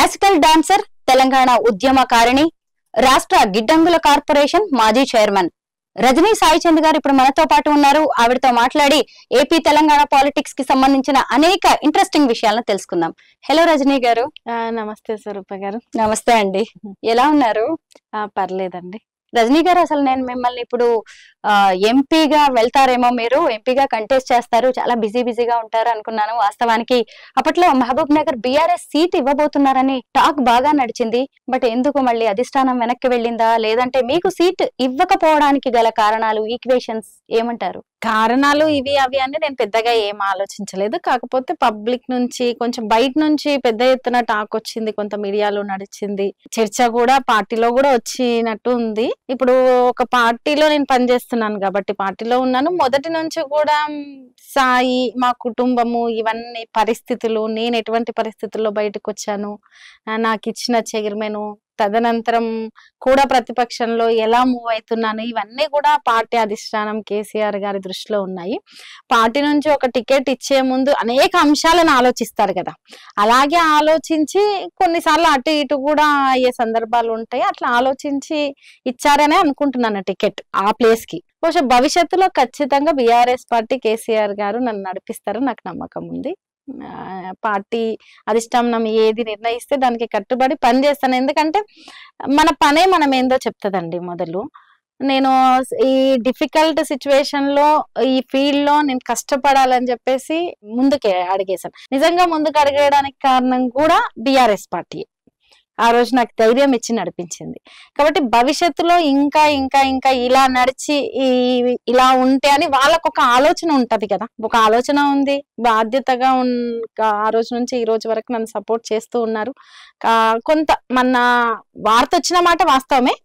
Classical dancer, Telangana ఉద్యమకారిణి, రాష్ట్ర గిడ్డంగుల corporation మాజీ chairman Rajani Saichand గారు ఇప్పుడు మనతో పాటు ఉన్నారు. ఆవిడతో మాట్లాడి ఏపీ తెలంగాణ పాలిటిక్స్ కి సంబంధించిన అనేక ఇంట్రెస్టింగ్ విషయాలను తెలుసుకుందాం. హలో రజనీ గారు. నమస్తే స్వరూప గారు. నమస్తే అండి, ఎలా ఉన్నారు? పర్లేదండి. రజనీ గారు, అసలు నేను మిమ్మల్ని ఇప్పుడు ఎంపీగా వెళ్తారేమో, మీరు ఎంపీగా కంటెస్ట్ చేస్తారు, చాలా బిజీగా ఉంటారు అనుకున్నాను. వాస్తవానికి అప్పట్లో మహబూబ్ నగర్ బీఆర్ఎస్ సీట్ ఇవ్వబోతున్నారని టాక్ బాగా నడిచింది. బట్ ఎందుకు మళ్ళీ అధిష్టానం వెనక్కి వెళ్ళిందా, లేదంటే మీకు సీట్ ఇవ్వకపోవడానికి గల కారణాలు, ఈక్వేషన్స్ ఏమంటారు? కారణాలు ఇవి అవి అని నేను పెద్దగా ఏం ఆలోచించలేదు. కాకపోతే పబ్లిక్ నుంచి, కొంచెం బయట నుంచి పెద్ద ఎత్తున టాక్ వచ్చింది, కొంత మీడియాలో నడిచింది, చర్చ కూడా పార్టీలో కూడా వచ్చినట్టు ఉంది. ఇప్పుడు ఒక పార్టీలో నేను పనిచేస్తున్నాను కాబట్టి పార్టీలో ఉన్నాను. మొదటి నుంచి కూడా సాయి, మా కుటుంబము, ఇవన్నీ పరిస్థితులు, నేను ఎటువంటి పరిస్థితుల్లో బయటకు వచ్చాను, నాకు ఇచ్చిన చైర్మన్, తదనంతరం కూడా ప్రతిపక్షంలో ఎలా మూవ్ అవుతున్నాను, ఇవన్నీ కూడా పార్టీ అధిష్టానం కేసీఆర్ గారి దృష్టిలో ఉన్నాయి. పార్టీ నుంచి ఒక టికెట్ ఇచ్చే ముందు అనేక అంశాలను ఆలోచిస్తారు కదా, అలాగే ఆలోచించి కొన్నిసార్లు అటు ఇటు కూడా అయ్యే సందర్భాలు ఉంటాయి. అట్లా ఆలోచించి ఇచ్చారనే అనుకుంటున్నాను టికెట్ ఆ ప్లేస్ కి. బహుశా భవిష్యత్తులో ఖచ్చితంగా బీఆర్ఎస్ పార్టీ, కేసీఆర్ గారు నన్ను నడిపిస్తారు, నాకు నమ్మకం ఉంది. పార్టీ అధిష్టానం ఏది నిర్ణయిస్తే దానికి కట్టుబడి పనిచేస్తాను. ఎందుకంటే మన పనే మనం ఏందో చెప్తుందండి. మొదలు నేను ఈ డిఫికల్ట్ సిచ్యువేషన్ లో, ఈ ఫీల్డ్ లో నేను కష్టపడాలని చెప్పేసి ముందుకే అడిగేశాను. నిజంగా ముందుకు అడిగేయడానికి కారణం కూడా బీఆర్ఎస్ పార్టీ. ఆ రోజు నాకు ధైర్యం ఇచ్చి నడిపించింది. కాబట్టి భవిష్యత్తులో ఇంకా ఇంకా ఇంకా ఇలా నడిచి ఇలా ఉంటే అని వాళ్ళకు ఒక ఆలోచన ఉంటది కదా, ఒక ఆలోచన ఉంది. బాధ్యతగా ఆ రోజు నుంచి ఈ రోజు వరకు నన్ను సపోర్ట్ చేస్తూ ఉన్నారు. కొంత మన వార్త వచ్చిన మాట వాస్తవమే,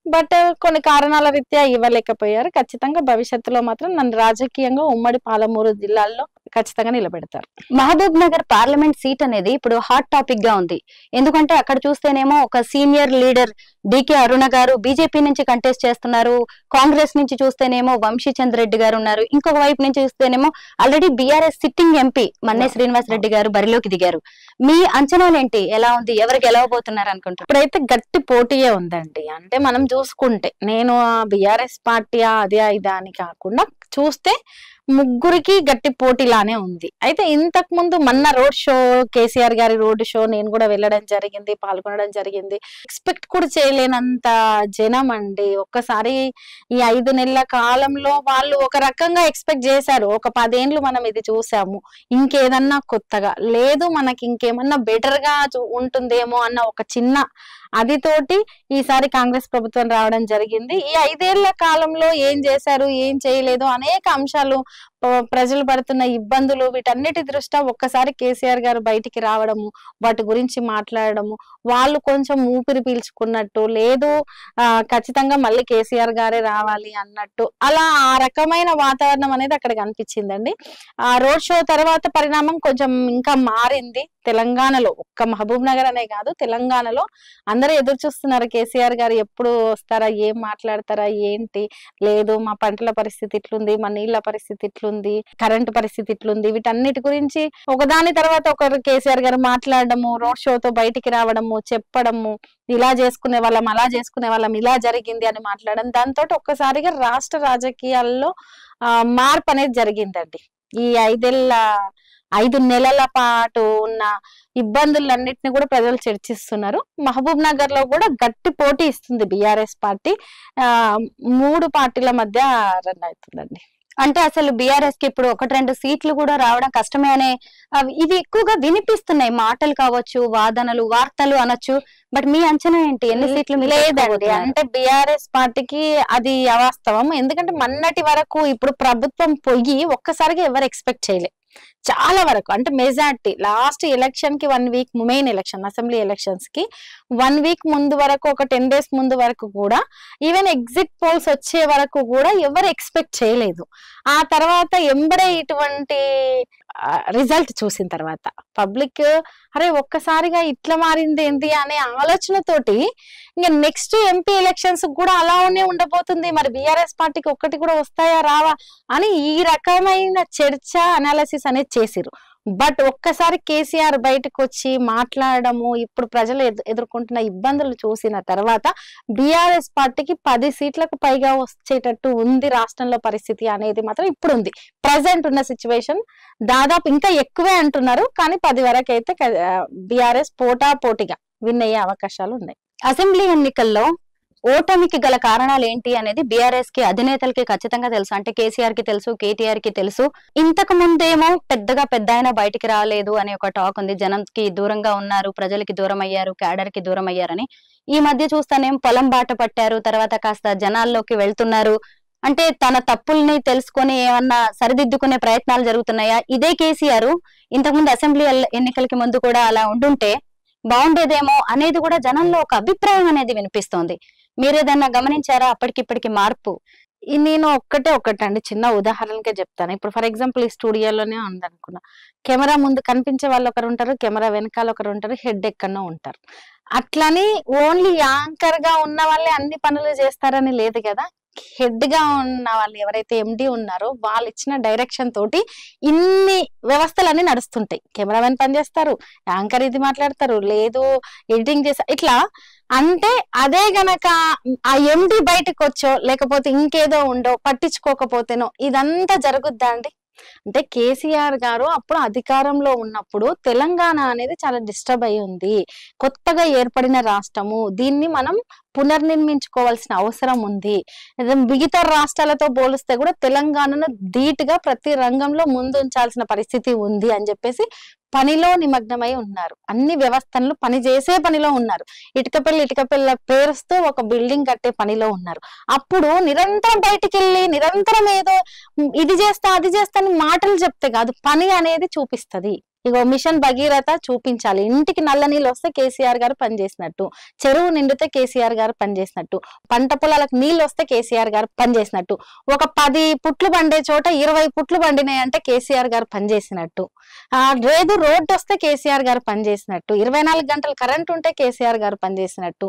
బట్ కొన్ని కారణాల రీత్యా ఇవ్వలేకపోయారు. ఖచ్చితంగా భవిష్యత్తులో మాత్రం నన్ను రాజకీయంగా ఉమ్మడి పాలమూరు జిల్లాల్లో ఖచ్చితంగా నిలబెడతారు. మహబూబ్ నగర్ పార్లమెంట్ సీట్ అనేది ఇప్పుడు హాట్ టాపిక్ గా ఉంది. ఎందుకంటే అక్కడ చూస్తేనేమో ఒక సీనియర్ లీడర్ డికే అరుణ గారు బీజేపీ నుంచి కంటెస్ట్ చేస్తున్నారు, కాంగ్రెస్ నుంచి చూస్తేనేమో వంశీచంద్ర రెడ్డి గారు ఉన్నారు, ఇంకొక వైపు నుంచి చూస్తేనేమో ఆల్రెడీ బీఆర్ఎస్ సిట్టింగ్ ఎంపీ మన్నే శ్రీనివాస్ రెడ్డి గారు బరిలోకి దిగారు. మీ అంచనాలేంటి, ఎలా ఉంది, ఎవరు గెలవబోతున్నారు అనుకుంటారు? ఇప్పుడైతే గట్టి పోటీయే ఉందండి. అంటే మనం చూసుకుంటే, నేను బీఆర్ఎస్ పార్టీ అదే ఇదా అని కాకుండా చూస్తే ముగ్గురికి గట్టి పోటీలానే ఉంది. అయితే ఇంతకు ముందు మొన్న రోడ్ షో, కేసీఆర్ గారి రోడ్ షో నేను కూడా వెళ్ళడం జరిగింది, పాల్గొనడం జరిగింది. ఎక్స్పెక్ట్ కూడా చేయలేనంత జనం అండి. ఒక్కసారి ఈ 5 నెలల కాలంలో వాళ్ళు ఒక రకంగా ఎక్స్పెక్ట్ చేశారు. ఒక 10 ఏళ్ళు మనం ఇది చూసాము, ఇంకేదన్నా కొత్తగా లేదు, మనకి ఇంకేమన్నా బెటర్ గా ఉంటుందేమో అన్న ఒక చిన్న అది తోటి ఈసారి కాంగ్రెస్ ప్రభుత్వం రావడం జరిగింది. ఈ 5 ఏళ్ల కాలంలో ఏం చేశారు, ఏం చేయలేదు, అనేక అంశాలు, ప్రజలు పడుతున్న ఇబ్బందులు, వీటన్నిటి దృష్ట్యా ఒక్కసారి కేసీఆర్ గారు బయటికి రావడము, వాటి గురించి మాట్లాడడము, వాళ్ళు కొంచెం ఊపిరి పీల్చుకున్నట్టు, లేదు ఖచ్చితంగా మళ్ళీ కేసీఆర్ గారే రావాలి అన్నట్టు, అలా ఆ రకమైన వాతావరణం అనేది అక్కడ కనిపించిందండి. ఆ రోడ్ షో తర్వాత పరిణామం కొంచెం ఇంకా మారింది. తెలంగాణలో, ఒక్క మహబూబ్ నగర్ అనే కాదు, తెలంగాణలో అందరూ ఎదురు చూస్తున్నారు కేసీఆర్ గారు ఎప్పుడు వస్తారా, ఏం మాట్లాడతారా, ఏంటి, లేదు మా పంటల పరిస్థితి ఇట్లుంది, మా నీళ్ల పరిస్థితి ఇట్లుంది, కరెంటు పరిస్థితి ఇట్లుంది, వీటన్నిటి గురించి ఒకదాని తర్వాత ఒకరు కేసీఆర్ గారు మాట్లాడడము, రోడ్ షోతో బయటికి రావడము, చెప్పడము, ఇలా చేసుకునే వాళ్ళం, అలా చేసుకునే వాళ్ళం, ఇలా జరిగింది అని మాట్లాడడం, దాంతో ఒక్కసారిగా రాష్ట్ర రాజకీయాల్లో మార్పు అనేది జరిగిందండి. ఈ 5 నెలల పాటు ఉన్న ఇబ్బందులన్నిటిని కూడా ప్రజలు చర్చిస్తున్నారు. మహబూబ్ నగర్ లో కూడా గట్టి పోటీ ఇస్తుంది బీఆర్ఎస్ పార్టీ. 3 పార్టీల మధ్య రన్ అవుతుందండి. అంటే అసలు బీఆర్ఎస్ కి ఇప్పుడు 1-2 సీట్లు కూడా రావడం కష్టమే అనే ఇవి ఎక్కువగా వినిపిస్తున్నాయి. మాటలు కావచ్చు, వాదనలు, వార్తలు అనొచ్చు. బట్ మీ అంచనా ఏంటి, ఎన్ని సీట్లు? లేదండి, అంటే బీఆర్ఎస్ పార్టీకి అది అవాస్తవం. ఎందుకంటే మొన్నటి వరకు, ఇప్పుడు ప్రభుత్వం పోయి ఒక్కసారిగా ఎవరు ఎక్స్పెక్ట్ చేయలే. చాలా వరకు అంటే మెజార్టీ లాస్ట్ ఎలక్షన్ కి 1 week, main election assembly elections కి 1 వీక్ ముందు వరకు, ఒక 10 days ముందు వరకు కూడా, ఈవెన్ ఎగ్జిట్ పోల్స్ వచ్చే వరకు కూడా ఎవరు ఎక్స్పెక్ట్ చేయలేదు. ఆ తర్వాత ఎంబడే ఇటువంటి రిజల్ట్ చూసిన తర్వాత పబ్లిక్ అరే ఒక్కసారిగా ఇట్లా మారింది ఏంటి అనే ఆలోచనతోటి ఇంకా నెక్స్ట్ ఎంపీ ఎలక్షన్స్ కూడా అలానే ఉండబోతుంది, మరి బీఆర్ఎస్ పార్టీకి ఒక్కటి కూడా వస్తాయా రావా అని ఈ రకమైన చర్చ, అనాలిసిస్ అనేది చేసిరు. బట్ ఒక్కసారి కేసీఆర్ బయటకు వచ్చి మాట్లాడము, ఇప్పుడు ప్రజలు ఎదుర్కొంటున్న ఇబ్బందులు చూసిన తర్వాత బీఆర్ఎస్ పార్టీకి 10 సీట్లకు పైగా వచ్చేటట్టు ఉంది రాష్ట్రంలో పరిస్థితి అనేది మాత్రం ఇప్పుడు ఉంది. ప్రజెంట్ ఉన్న సిచ్యువేషన్ దాదాపు ఇంకా ఎక్కువే అంటున్నారు, కానీ 10 వరకు అయితే బీఆర్ఎస్ పోటాపోటీగా విన్ అయ్యే అవకాశాలు ఉన్నాయి. అసెంబ్లీ ఎన్నికల్లో ఓటమికి గల కారణాలు ఏంటి అనేది బీఆర్ఎస్ కి అధినేతలకి ఖచ్చితంగా తెలుసు. అంటే కేసీఆర్ కి తెలుసు, కేటీఆర్ కి తెలుసు. ఇంతకు ముందేమో పెద్దగా పెద్ద ఆయన బయటికి రాలేదు అనే ఒక టాక్ ఉంది. జనంకి దూరంగా ఉన్నారు, ప్రజలకి దూరం అయ్యారు, క్యాడర్ కి దూరం అయ్యారని. ఈ మధ్య చూస్తానేం పొలం బాట పట్టారు, తర్వాత కాస్త జనాల్లోకి వెళ్తున్నారు. అంటే తన తప్పుల్ని తెలుసుకొని ఏమన్నా సరిదిద్దుకునే ప్రయత్నాలు జరుగుతున్నాయా? ఇదే కేసీఆర్ ఇంతకుముందు అసెంబ్లీ ఎన్నికలకి ముందు కూడా అలా ఉండుంటే బాగుండేదేమో అనేది కూడా జనంలో ఒక అభిప్రాయం అనేది వినిపిస్తోంది. మీరేదన్నా గమనించారా అప్పటికిప్పటికి మార్పు? నేను ఒకటండి చిన్న ఉదాహరణకే చెప్తాను. ఇప్పుడు ఫర్ ఎగ్జాంపుల్ ఈ స్టూడియోలోనే ఉందనుకున్నా, కెమెరా ముందు కనిపించే వాళ్ళు ఒకరు ఉంటారు, కెమెరా వెనకాల ఒకరు ఉంటారు, హెడ్ ఎక్కడో ఉంటారు. అట్లని ఓన్లీ యాంకర్ గా ఉన్న వాళ్ళే అన్ని పనులు చేస్తారని లేదు కదా. హెడ్ గా ఉన్న వాళ్ళు ఎవరైతే ఎండి ఉన్నారో వాళ్ళు ఇచ్చిన డైరెక్షన్ తోటి ఇన్ని వ్యవస్థలన్నీ నడుస్తుంటాయి. కెమెరామెన్ పనిచేస్తారు, యాంకర్ ఇది మాట్లాడతారు, లేదు ఎడిటింగ్ చేస్తారు, ఇట్లా. అంటే అదే గనక ఆ ఎండి బయటకు వచ్చో లేకపోతే ఇంకేదో ఉండో పట్టించుకోకపోతేనో ఇదంతా జరుగుద్దా అండి? అంటే కేసీఆర్ గారు అప్పుడు అధికారంలో ఉన్నప్పుడు తెలంగాణ అనేది చాలా డిస్టర్బ్ అయి ఉంది, కొత్తగా ఏర్పడిన రాష్ట్రము, దీన్ని మనం పునర్నిర్మించుకోవాల్సిన అవసరం ఉంది. మిగతా రాష్ట్రాలతో పోలిస్తే కూడా తెలంగాణను ధీటుగా ప్రతి రంగంలో ముందుంచాల్సిన పరిస్థితి ఉంది అని చెప్పేసి పనిలో నిమగ్నమై ఉన్నారు. అన్ని వ్యవస్థలను పనిచేసే పనిలో ఉన్నారు. ఇటుకపిల్ల పేరుస్తూ ఒక బిల్డింగ్ కట్టే పనిలో ఉన్నారు. అప్పుడు నిరంతరం బయటికి వెళ్ళి నిరంతరం ఏదో ఇది చేస్తా అది చేస్తా అని మాటలు చెప్తే కాదు, పని అనేది చూపిస్తది. ఇగో మిషన్ భగీరథ చూపించాలి. ఇంటికి నల్ల నీళ్ళు వస్తే కేసీఆర్ గారు పనిచేసినట్టు, చెరువు నిండితే కేసీఆర్ గారు పనిచేసినట్టు, పంట పొలాలకు నీళ్ళు వస్తే కేసీఆర్ గారు పనిచేసినట్టు, ఒక 10 పుట్లు పండే చోట 20 పుట్లు పండినాయి అంటే కేసీఆర్ గారు పనిచేసినట్టు, లేదు రోడ్డు వస్తే కేసీఆర్ గారు పనిచేసినట్టు, 24 గంటలు కరెంట్ ఉంటే కేసీఆర్ గారు పనిచేసినట్టు,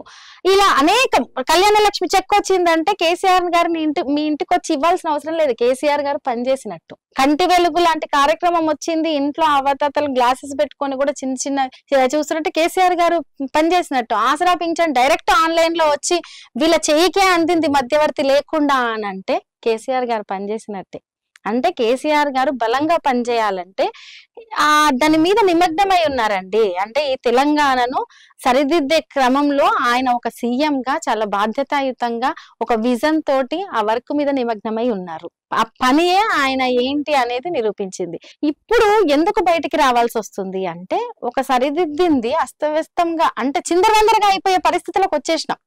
ఇలా అనేకం. కళ్యాణ లక్ష్మి చెక్ వచ్చిందంటే కేసీఆర్ గారిని మీ ఇంటికి వచ్చి ఇవ్వాల్సిన అవసరం లేదు, కేసీఆర్ గారు పనిచేసినట్టు. కంటి వెలుగు లాంటి కార్యక్రమం వచ్చింది, ఇంట్లో అవతాతలు గ్లాసెస్ పెట్టుకొని కూడా చిన్న చిన్న చూస్తున్నట్టు కేసీఆర్ గారు పనిచేసినట్టు. ఆసరా పింఛన్ డైరెక్ట్ ఆన్లైన్ లో వచ్చి వీళ్ళ చెయ్యికే అందింది మధ్యవర్తి లేకుండా అని అంటే కేసీఆర్ గారు పనిచేసినట్టే. అంటే కేసీఆర్ గారు బలంగా పనిచేయాలంటే దాని మీద నిమగ్నమై ఉన్నారండి. అంటే ఈ తెలంగాణను సరిదిద్దే క్రమంలో ఆయన ఒక సీఎం గా చాలా బాధ్యతాయుతంగా ఒక విజన్ తోటి ఆ వర్క్ మీద నిమగ్నమై ఉన్నారు. ఆ పనియే ఆయన ఏంటి అనేది నిరూపించింది. ఇప్పుడు ఎందుకు బయటికి రావాల్సి వస్తుంది అంటే ఒక సరిదిద్దింది అస్తవ్యస్తంగా అంటే చిందరవందరగా అయిపోయే పరిస్థితులకు వచ్చేసినాం.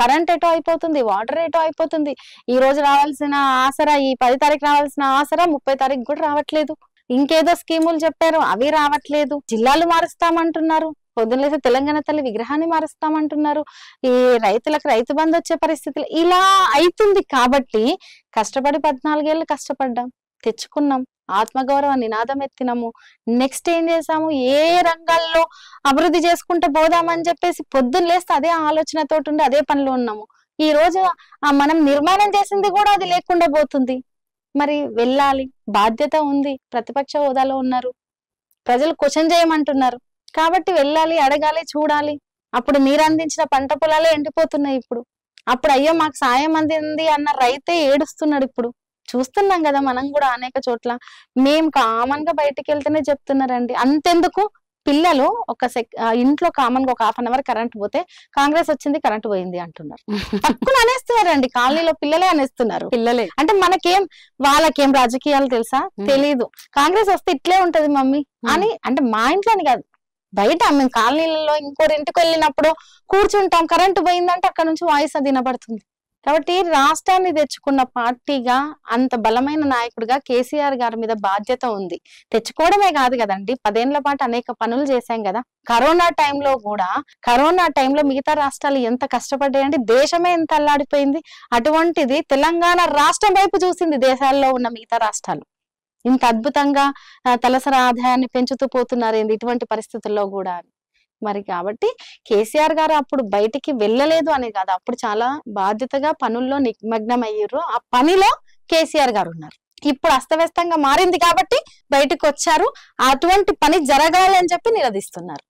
కరెంట్ ఎటో అయిపోతుంది, వాటర్ ఎటో అయిపోతుంది. ఈ రోజు రావాల్సిన ఆసరా, ఈ 10 తారీఖు రావాల్సిన ఆసరా 30 తారీఖు కూడా రావట్లేదు. ఇంకేదో స్కీములు చెప్పారు, అవి రావట్లేదు. జిల్లాలు మారుస్తామంటున్నారు, పొద్దున్నలేసి తెలంగాణ తల్లి విగ్రహాన్ని మారుస్తామంటున్నారు. ఈ రైతులకు రైతు బంధు వచ్చే పరిస్థితులు ఇలా అవుతుంది. కాబట్టి కష్టపడి 14 ఏళ్ళు కష్టపడ్డాం, తెచ్చుకున్నాం, ఆత్మగౌరవ నినాదం ఎత్తినాము. నెక్స్ట్ ఏం చేసాము, ఏ రంగాల్లో అభివృద్ధి చేసుకుంటూ పోదామని చెప్పేసి పొద్దున్న లేస్తే అదే ఆలోచనతో ఉండి అదే పనిలో ఉన్నాము. ఈ రోజు మనం నిర్మాణం చేసింది కూడా అది లేకుండా పోతుంది. మరి వెళ్ళాలి, బాధ్యత ఉంది, ప్రతిపక్ష హోదాలో ఉన్నారు, ప్రజలు క్వశ్చన్ చేయమంటున్నారు కాబట్టి వెళ్ళాలి, అడగాలి, చూడాలి. అప్పుడు మీరు అందించిన పంట పొలాలే ఎండిపోతున్నాయి. అప్పుడు అయ్యో మాకు సాయం అందింది అన్న రైతే ఏడుస్తున్నాడు. ఇప్పుడు చూస్తున్నాం కదా మనం కూడా అనేక చోట్ల. మేము కామన్ గా బయటికి వెళ్తేనే చెప్తున్నారండి. అంతెందుకు, పిల్లలు ఇంట్లో కామన్ గా ఒక 1/2 అవర్ కరెంట్ పోతే కాంగ్రెస్ వచ్చింది కరెంట్ పోయింది అంటున్నారు. తక్కువ అనేస్తున్నారండి, కాలనీలో పిల్లలే అనేస్తున్నారు. పిల్లలే అంటే వాళ్ళకేం రాజకీయాలు తెలుసా? తెలీదు. కాంగ్రెస్ వస్తే ఇట్లే ఉంటది మమ్మీ అని. అంటే మా ఇంట్లోని కాదు, బయట మేము కాలనీలలో ఇంకోరి ఇంటికి వెళ్ళినప్పుడు కూర్చుంటాం, కరెంటు పోయిందంటే అక్కడ నుంచి వాయిస్ అది వినబడుతుంది. కాబట్టి రాష్ట్రాన్ని తెచ్చుకున్న పార్టీగా అంత బలమైన నాయకుడిగా కేసీఆర్ గారి మీద బాధ్యత ఉంది. తెచ్చుకోవడమే కాదు కదండి, 10 ఏళ్ల పాటు అనేక పనులు చేశాం కదా. కరోనా టైంలో మిగతా రాష్ట్రాలు ఎంత కష్టపడ్డాయంటే దేశమే ఎంత అల్లాడిపోయింది. అటువంటిది తెలంగాణ రాష్ట్రం వైపు చూసింది దేశాల్లో ఉన్న మిగతా రాష్ట్రాలు. ఇంత అద్భుతంగా తలసరి ఆదాయాన్ని పెంచుతూ పోతున్నారు ఏంది ఇటువంటి పరిస్థితుల్లో కూడా. మరి కాబట్టి కేసీఆర్ గారు అప్పుడు బయటికి వెళ్ళలేదు అని కాదు, అప్పుడు చాలా బాధ్యతగా పనుల్లో నిమగ్నం అయ్యారు. ఆ పనిలో కేసీఆర్ గారు ఉన్నారు. ఇప్పుడు అస్తవ్యస్తంగా మారింది కాబట్టి బయటకు వచ్చారు. అటువంటి పని జరగాలి అని చెప్పి నిలదీస్తున్నారు.